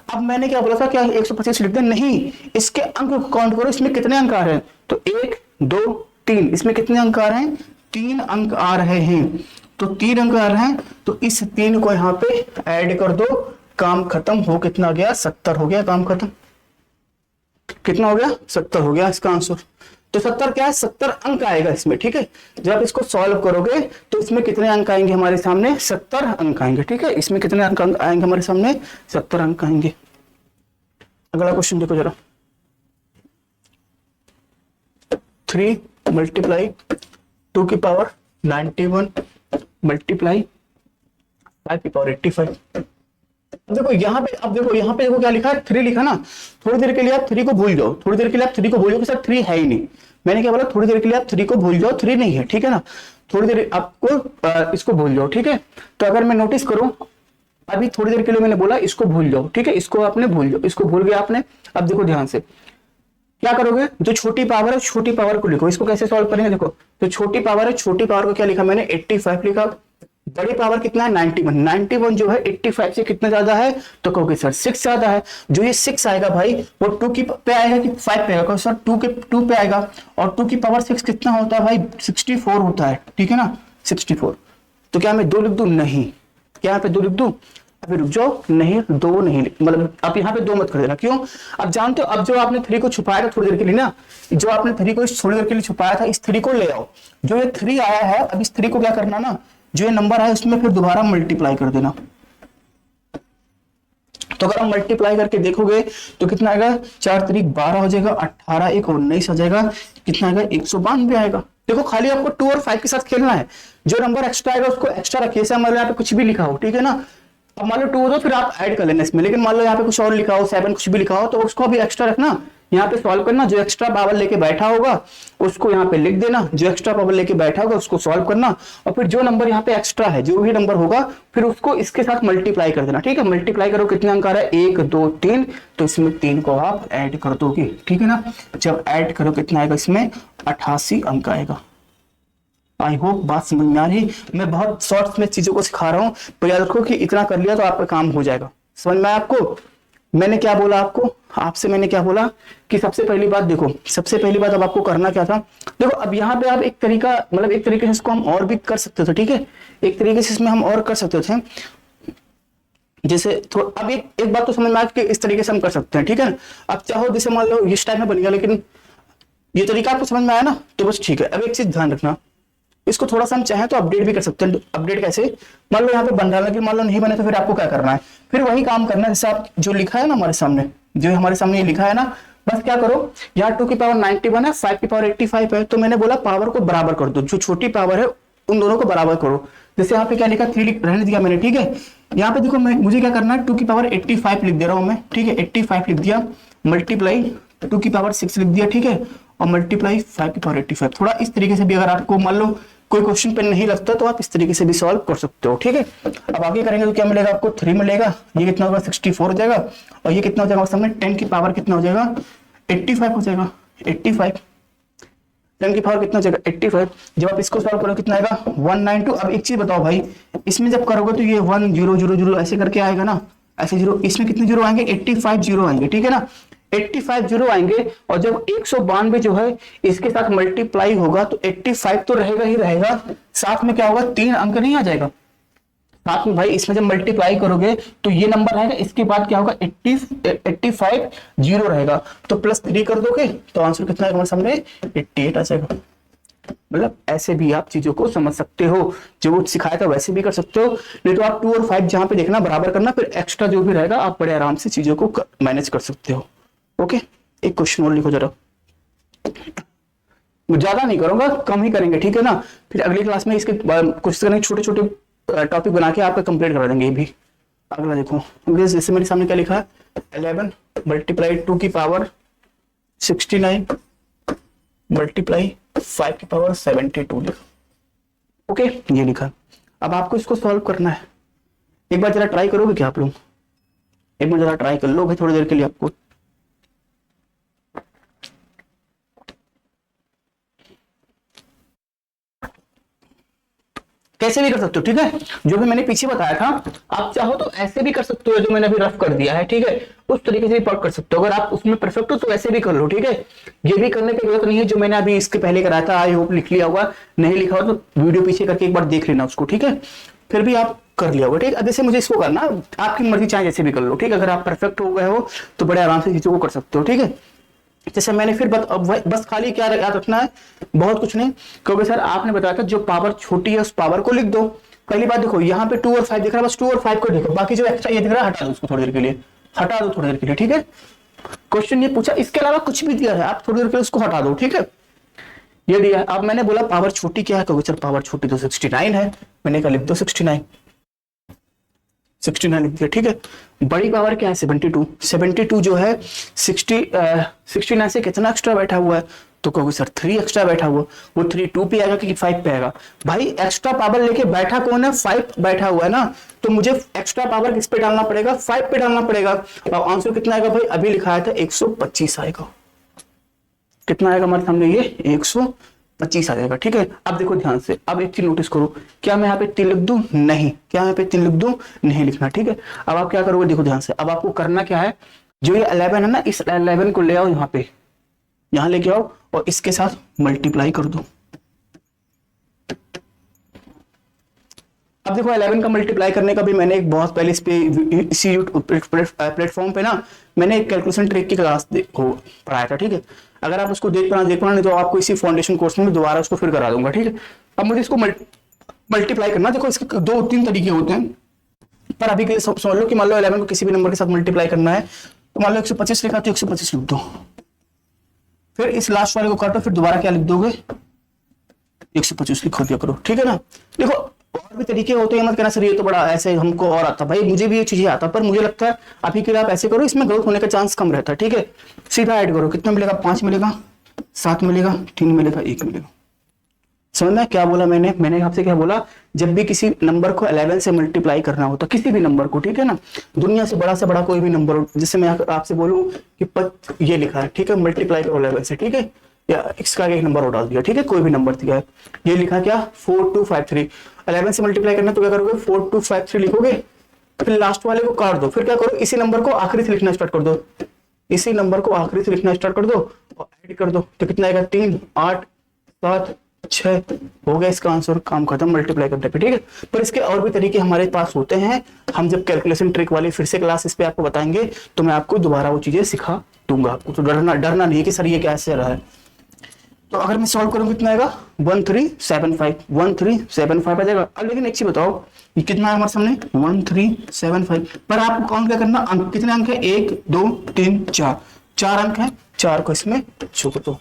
अब मैंने क्या बोला था, क्या 125 लिख दे, नहीं इसके अंक को काउंट करो, इसमें कितने अंक आ रहे हैं, तो 1 2 3, इसमें कितने अंक आ रहे हैं 3 अंक आ रहे हैं, तो 3 अंक आ रहे हैं, तो इस 3 को यहाँ पे ऐड कर दो, काम खत्म हो, कितना गया 70 हो गया, काम खत्म, कितना हो गया 70 हो गया इसका आंसर। तो 70 क्या है, 70 अंक आएगा इसमें, ठीक है। जब आप इसको सॉल्व करोगे तो इसमें कितने अंक आएंगे हमारे सामने, 70 अंक आएंगे, ठीक है। इसमें कितने अंक आएंगे हमारे सामने, 70 अंक आएंगे। अगला क्वेश्चन देखो जरा, 3 मल्टीप्लाई 2 की पावर 91 मल्टीप्लाई 5 की पावर 85। देखो यहाँ पे, अब देखो यहाँ पे देखो क्या लिखा है 3 लिखा ना, थोड़ी देर के लिए आप 3 को भूल जाओ, थोड़ी देर के लिए आप 3 को भूल जाओ कि सर 3 है ही नहीं। मैंने क्या बोला, थोड़ी देर के लिए आप 3 को भूल जाओ, 3 नहीं है, ठीक है ना। थोड़ी देर आपको इसको भूल जाओ, ठीक है। तो अगर मैं नोटिस करूं अभी थोड़ी देर के लिए मैंने बोला इसको भूल जाओ, ठीक है, इसको आपने भूल जाओ, इसको भूल गया आपने। अब देखो ध्यान से क्या करोगे, जो छोटी पावर है छोटी पावर को लिखो। इसको कैसे सॉल्व करेंगे, देखो जो छोटी पावर है छोटी पावर को क्या लिखा मैंने 85 लिखा। बड़ी पावर कितना है 91, 91 जो है 85 से कितना ज्यादा है, तो कहोगे सर 6 ज्यादा है। जो ये 6 आएगा भाई वो 2 की पे आएगा कि 5 पे आएगा, सर 2 पे आएगा। और 2 की पावर 6 कितना होता है भाई 64 होता है, ठीक है ना 64। तो क्या मैं 2 लिख दूं, नहीं, क्या यहाँ पे 2 लिख दूं, अभी रुक जाओ, नहीं 2 नहीं, मतलब आप यहाँ पे 2 मत कर देना, क्यों, अब जानते हो अब जो आपने 3 को छुपाया था थोड़ी देर के लिए ना, जो आपने 3 को थोड़ी देर के लिए छुपाया था, इस 3 को ले आओ। जो ये 3 आया है अब इस 3 को क्या करना ना, जो ये नंबर है उसमें फिर दोबारा मल्टीप्लाई कर देना। तो अगर हम मल्टीप्लाई करके देखोगे तो कितना आएगा, 4 3 12 हो जाएगा, 18 1 19 हो जाएगा, कितना आएगा 192 आएगा। देखो खाली आपको 2 और 5 के साथ खेलना है, जो नंबर एक्स्ट्रा आएगा उसको एक्स्ट्रा रखिए। जैसे हमारे यहाँ पे कुछ भी लिखा हो, ठीक है ना, अब मान लो 2 हो तो फिर आप ऐड कर लेना इसमें, लेकिन मान लो यहाँ पे कुछ और लिखा हो 7 कुछ भी लिखा हो तो उसको भी एक्स्ट्रा रखना। यहाँ पे सॉल्व करना, जो एक्स्ट्रा पावर लेके बैठा होगा उसको यहाँ पे लिख देना, जो एक्स्ट्रा पावर लेके बैठा होगा उसको सॉल्व करना, और फिर जो नंबर यहाँ पे एक्स्ट्रा है जो भी नंबर होगा फिर उसको इसके साथ मल्टीप्लाई कर देना, ठीक है। मल्टीप्लाई करो, कितने अंक आ रहा है 1 2 3, तो इसमें 3 को आप ऐड कर दोगे, ठीक है ना। जब ऐड करो कितना आएगा, इसमें 88 अंक आएगा। आई होप बात समझ में आ रही, मैं बहुत शॉर्ट्स में चीजों को सिखा रहा हूँ, पर याद रखो कि इतना कर लिया तो आपका काम हो जाएगा। समझ में आया आपको, मैंने क्या बोला आपको, आपसे मैंने क्या बोला कि सबसे पहली बात देखो, सबसे पहली बात अब आपको करना क्या था, देखो अब यहाँ पे आप एक तरीका, मतलब एक तरीके से इसको हम और भी कर सकते थे, ठीक है, एक तरीके से इसमें हम और कर सकते थे। जैसे अब एक बात तो समझ में आया कि इस तरीके से हम कर सकते हैं, ठीक है। अब चाहो जैसे मान लो इस टाइम में बन गया, लेकिन ये तरीका आपको समझ में आया ना, तो बस ठीक है। अब एक चीज ध्यान रखना, इसको थोड़ा सा हम चाहें तो अपडेट भी कर सकते हैं। अपडेट कैसे, मान लो यहाँ पे बन रहा है लेकिन मान लो नहीं बने तो फिर आपको क्या करना है, फिर वही काम करना है जैसे आप जो लिखा है ना हमारे सामने, जो हमारे सामने लिखा है ना, बस क्या करो, यहाँ 2 की पावर 91 है, 5 की पावर 85 है, तो मैंने बोला पावर को बराबर कर दो, जो छोटी पावर है उन दोनों को बराबर करो। जैसे यहाँ पे क्या लिखा 3 रहने दिया मैंने, ठीक है। यहाँ पे देखो मुझे क्या करना है, 2 की पावर 85 लिख दे रहा हूँ मैं, ठीक है, 85 लिख दिया, मल्टीप्लाई 2 की पावर 6 लिख दिया, ठीक है, और मल्टीप्लाई 5 की पावर 85। थोड़ा इस तरीके से भी अगर आपको मान लो कोई क्वेश्चन पेन नहीं लगता तो आप इस तरीके से भी सॉल्व कर सकते हो, ठीक है। अब आगे करेंगे तो क्या मिलेगा आपको, 3 मिलेगा, ये कितना होगा 64 हो जाएगा, और ये कितना हो जाएगा सामने 10 की पावर कितना हो जाएगा 85 हो जाएगा, 85 10 की पावर कितना हो जाएगा 85। जब आप इसको सॉल्व करो कितना आएगा 192। अब एक चीज बताओ भाई, इसमें जब करोगे तो ये 1 0 0 0 ऐसे करके आएगा ना, ऐसे जीरो, इसमें कितने जीरो आएंगे 85 जीरो आएंगे, ठीक है ना, 85 जीरो आएंगे। और जब 192 जो है इसके साथ मल्टीप्लाई होगा तो 85 तो रहेगा ही रहेगा, साथ में क्या होगा 3 अंक नहीं आ जाएगा साथ में भाई। इसमें जब मल्टीप्लाई करोगे तो ये नंबर आएगा, इसके बाद क्या होगा 85 जीरो रहेगा, तो +3 कर दोगे तो आंसर कितना आएगा हमारे सामने 88 आ जाएगा। मतलब ऐसे भी आप चीजों को समझ सकते हो, जो वो सिखाया था वैसे भी कर सकते हो, नहीं तो आप 2 और 5 जहां पे देखना बराबर करना, फिर एक्स्ट्रा जो भी रहेगा आप बड़े आराम से चीजों को मैनेज कर सकते हो। ओके, एक क्वेश्चन और लिखो जरा, ज्यादा नहीं करूंगा, कम ही करेंगे, ठीक है ना। फिर अगली क्लास में इसके कोशिश करेंगे छोटे छोटे टॉपिक बना के आपका कंप्लीट करा देंगे। ये भी अगला देखो, जैसे मेरे सामने क्या लिखा है 11 मल्टीप्लाई 2 की पावर 69 मल्टीप्लाई 5 की पावर 72 लिखा। ओके, ये लिखा। अब आपको इसको सॉल्व करना है, एक बार जरा ट्राई करोगे क्या आप लोग, एक बार जरा ट्राई कर लो भाई थोड़ी देर के लिए। आपको कैसे भी कर सकते हो, ठीक है, जो भी मैंने पीछे बताया था आप चाहो तो ऐसे भी कर सकते हो, जो मैंने अभी रफ कर दिया है, ठीक है, उस तरीके से भी पढ़ कर सकते हो। अगर आप उसमें परफेक्ट हो तो वैसे भी कर लो, ठीक है। ये भी करने की जरूरत नहीं है जो मैंने अभी इसके पहले कराया था, आई होप लिख लिया होगा, नहीं लिखा हो तो वीडियो पीछे करके एक बार देख लेना उसको, ठीक है, फिर भी आप कर लिया होगा, ठीक है। जैसे मुझे इसको करना, आपकी मर्जी चाहे जैसे भी कर लो, ठीक है। अगर आप परफेक्ट हो गए हो तो बड़े आराम से चीजों को कर सकते हो, ठीक है। जैसे मैंने फिर बस खाली क्या याद रखना है, बहुत कुछ नहीं, क्योंकि सर आपने बताया था जो पावर छोटी है उस पावर को लिख दो। पहली बात देखो यहाँ पे 2 और 5 दिख रहा है, बस 2 और 5 को देखो, बाकी जो एक्स्ट्रा ये दिख रहा है हटा दो, उसको थोड़ी देर के लिए हटा दो, थोड़ी देर के लिए, ठीक है। क्वेश्चन ये पूछा, इसके अलावा कुछ भी दिया है आप थोड़ी देर के लिए उसको हटा दो, ठीक है। ये दिया। अब मैंने बोला पावर छोटी क्या है, क्योंकि सर पावर छोटी तो 69 है, मैंने कहा लिख दो 69 लिख दिया, ठीक है। बड़ी पावर क्या है 72 जो है 69 से कितना एक्स्ट्रा बैठा हुआ है, तो कहोगे सर 3 एक्स्ट्रा बैठा हुआ, वो 3 2 पे आएगा कि 5 पे आएगा? भाई एक्स्ट्रा पावर लेके बैठा कौन है? 5 बैठा हुआ है ना, तो मुझे एक्स्ट्रा पावर किस पे डालना पड़ेगा? 5 पे डालना पड़ेगा। अब आंसर कितना आएगा भाई? अभी लिखाया था 125 आएगा। कितना आएगा हमारे सामने? ये 125 आ जाएगा। ठीक है, अब देखो ध्यान से, अब एक चीज नोटिस करो, क्या मैं यहाँ पे 3 लिख दूं? नहीं। क्या यहाँ पे 3 लिख दूं? नहीं लिखना। ठीक है, अब आप क्या करोगे? देखो ध्यान से, अब आपको करना क्या है, जो ये 11 है ना, इस 11 को ले आओ यहाँ पे, यहाँ लेके आओ और इसके साथ मल्टीप्लाई कर दो। अब देखो 11 का मल्टीप्लाई करने का भी मैंने एक बहुत पहले इस पे इसी प्लेटफॉर्म पे ना मैंने एक कैलकुलेशन ट्रिक की क्लास को पढ़ाया था। ठीक है, अगर आप उसको देख पाना नहीं तो आपको इसी फाउंडेशन कोर्स में दोबारा उसको फिर करा दूंगा। ठीक है, अब मुझे इसको मल्टीप्लाई करना, देखो इसके 2-3 तरीके होते हैं, पर अभी के लिए समझ लो कि मान लो 11 को किसी भी नंबर के साथ मल्टीप्लाई करना है, तो मान लो 125 लिखा तो 125 लिख दो, फिर इस लास्ट वाले को काटो, फिर दोबारा क्या लिख दोगे? 125 लिखो दिया करो। ठीक है ना, देखो और भी तरीके होते हैं, मत कहना सर ये तो बड़ा ऐसे हमको और आता, भाई मुझे भी ये चीजें आता, पर मुझे लगता है अभी के लिए आप ऐसे करो, इसमें गलत होने का चांस कम रहता है। ठीक है, सीधा ऐड करो, कितना मिलेगा? 5 मिलेगा, 7 मिलेगा, 3 मिलेगा, 1 मिलेगा। समझ में क्या बोला मैंने आपसे क्या बोला? जब भी किसी नंबर को 11 से मल्टीप्लाई करना हो तो किसी भी नंबर को, ठीक है ना, दुनिया से बड़ा कोई भी नंबर हो, जिससे मैं आपसे बोलूं कि ये लिखा है, ठीक है, मल्टीप्लाई करो 11 से, ठीक है, या इसका एक नंबर और डाल दिया, ठीक है, कोई भी नंबर दिया है, ये लिखा क्या? 4253। 11 से मल्टीप्लाई करना तो क्या करोगे? 4253 लिखोगे, फिर लास्ट वाले को काट दो, फिर क्या करो? इसी नंबर को आखिरी से लिखना स्टार्ट कर दो, इसी नंबर को आखिरी से लिखना स्टार्ट कर दो और ऐड कर दो, तो कितना आएगा? 3 8 7 6 हो गया इसका आंसर, काम खत्म मल्टीप्लाई करने पे। ठीक है, पर इसके और भी तरीके हमारे पास होते हैं, हम जब कैलकुलेशन ट्रिक वाली फिर से क्लास इस पे आपको बताएंगे तो मैं आपको दोबारा वो चीजें सिखा दूंगा आपको, तो डरना नहीं कि सर ये कैसे रहा है। तो अगर मैं सॉल्व करूं कितना आएगा? 1375 आ जाएगा। अब लेकिन एक चीज बताओ, ये कितना है हमारे सामने? 1375, पर आपको काउंट क्या करना? अंक कितने अंक है? 1 2 3 4, 4 अंक है, 4 को इसमें जोड़ दो,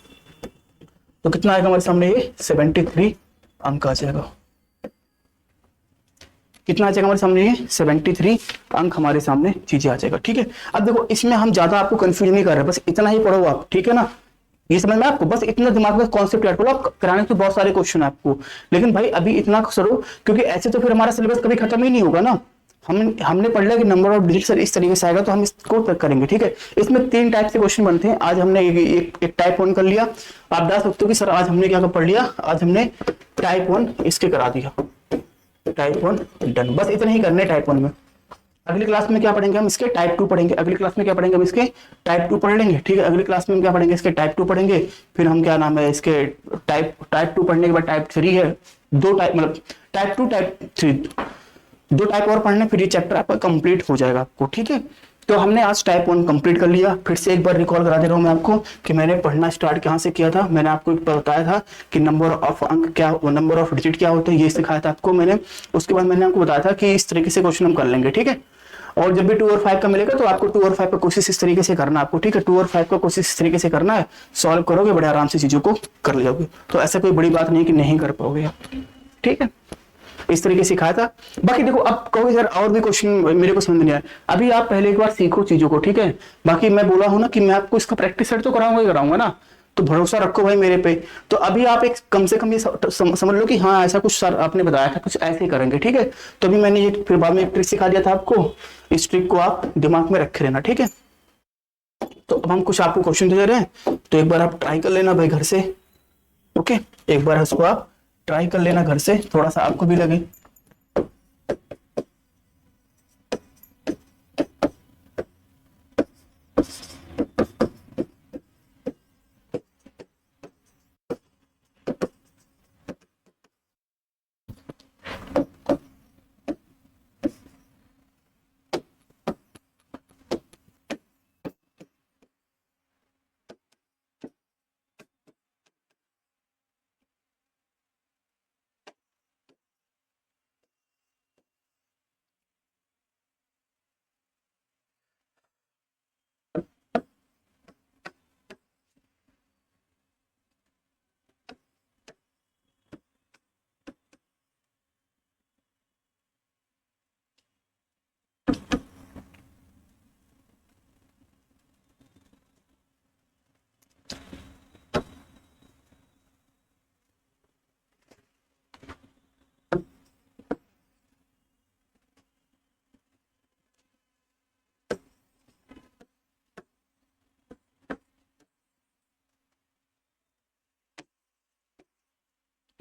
तो कितना आएगा हमारे सामने? ये 73 अंक आ जाएगा। कितना आ जाएगा हमारे सामने? ये 73 अंक हमारे सामने चीजें आ जाएगा। ठीक है, अब देखो इसमें हम ज्यादा आपको कंफ्यूज नहीं कर रहे, बस इतना ही पढ़ो आप, ठीक है ना, ये समझ में आपको, बस इतना दिमाग में कॉन्सेप्ट ऐड करो, आप कराने तो बहुत सारे क्वेश्चन है आपको, लेकिन भाई अभी इतना करो, क्योंकि ऐसे तो फिर हमारा सिलेबस कभी खत्म ही नहीं होगा ना। हमने पढ़ लिया कि नंबर ऑफ डिजिट सर इस तरीके से आएगा, तो हम इसको करेंगे। ठीक है, इसमें 3 टाइप से क्वेश्चन बनते हैं। आज हमने एक टाइप 1 कर लिया। आप बता सकते हो कि सर आज हमने क्या पढ़ लिया? आज हमने टाइप 1 इसके करा दिया, टाइप 1 डन, बस इतना ही करने टाइप 1 में। अगली क्लास में क्या पढ़ेंगे? हम इसके टाइप 2 पढ़ेंगे। अगली क्लास में क्या पढ़ेंगे? हम इसके टाइप 2 पढ़ लेंगे। ठीक है, अगली क्लास में हम क्या पढ़ेंगे? इसके टाइप 2 पढ़ेंगे। फिर हम क्या नाम है इसके टाइप 2 पढ़ने के बाद टाइप 3 है, 2 टाइप, मतलब टाइप 2 टाइप 3, 2 टाइप और पढ़ने, फिर ये चैप्टर आपका कंप्लीट हो जाएगा आपको। ठीक है, तो हमने आज टाइप 1 कंप्लीट कर लिया। फिर से एक बार रिकॉल करा दे रहा हूं मैं आपको कि मैंने पढ़ना स्टार्ट कहां से किया था। मैंने आपको बताया था कि नंबर ऑफ अंक क्या, नंबर ऑफ डिजिट क्या होते हैं, ये सिखाया था आपको मैंने। उसके बाद मैंने आपको बताया था कि इस तरीके से क्वेश्चन हम कर लेंगे। ठीक है, और जब भी 2 और 5 का मिलेगा तो आपको 2 और 5 का कोशिश इस तरीके से करना आपको। ठीक है, 2 और 5 का कोशिश इस तरीके से करना है, सॉल्व करोगे बड़े आराम से चीजों को कर लोगे, तो ऐसा कोई बड़ी बात नहीं कि नहीं कर पाओगे आप। ठीक है, इस तरीके से सिखाया था। बाकी देखो, अब कहोगे सर और भी क्वेश्चन मेरे को समझ नहीं आया, अभी आप पहले एक बार सीखो चीजों को। ठीक है, बाकी मैं बोला हूं ना कि मैं आपको इसका प्रैक्टिस सेट तो कराऊंगा ही कराऊंगा ना, तो भरोसा रखो भाई मेरे पे। तो अभी आप एक कम से कम ये समझ लो कि हाँ ऐसा कुछ सर आपने बताया था, कुछ ऐसे ही करेंगे। ठीक है, तो अभी मैंने ये फिर बाद में एक ट्रिक सिखा दिया था आपको, इस ट्रिक को आप दिमाग में रखे रहना। ठीक है, तो अब हम कुछ आपको क्वेश्चन दे रहे हैं, तो एक बार आप ट्राई कर लेना भाई घर से। ओके, एक बार उसको आप ट्राई कर लेना घर से, थोड़ा सा आपको भी लगे।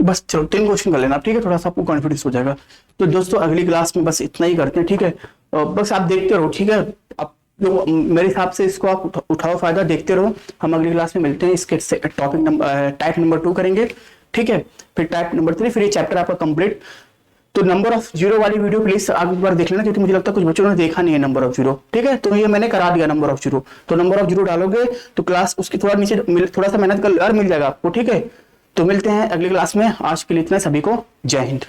बस चलो 3 क्वेश्चन कर लेना, ठीक है, थोड़ा सा आपको कॉन्फिडेंस हो जाएगा। तो दोस्तों अगली क्लास में बस इतना ही करते हैं, ठीक है। बस आप देखते रहो, ठीक है। आप जो मेरे हिसाब से इसको आप उठाओ फायदा, देखते रहो। हम अगली क्लास में मिलते हैं, इसके टॉपिक नंबर टाइप नंबर 2 करेंगे, ठीक है, फिर टाइप नंबर 3, फिर ये चैप्टर आपका कंप्लीट। तो नंबर ऑफ जीरो वाली वीडियो प्लीज आप एक बार देख लेना, क्योंकि मुझे लगता है कुछ बच्चों ने देखा नहीं है नंबर ऑफ जीरो, ठीक है। तो ये मैंने करा दिया नंबर ऑफ जीरो, तो नंबर ऑफ जीरो डालोगे तो क्लास उसकी थोड़ा नीचे थोड़ा सा मेहनत कर और मिल जाएगा आपको, ठीक है। तो मिलते हैं अगली क्लास में, आज के लिए इतना, सभी को जय हिंद।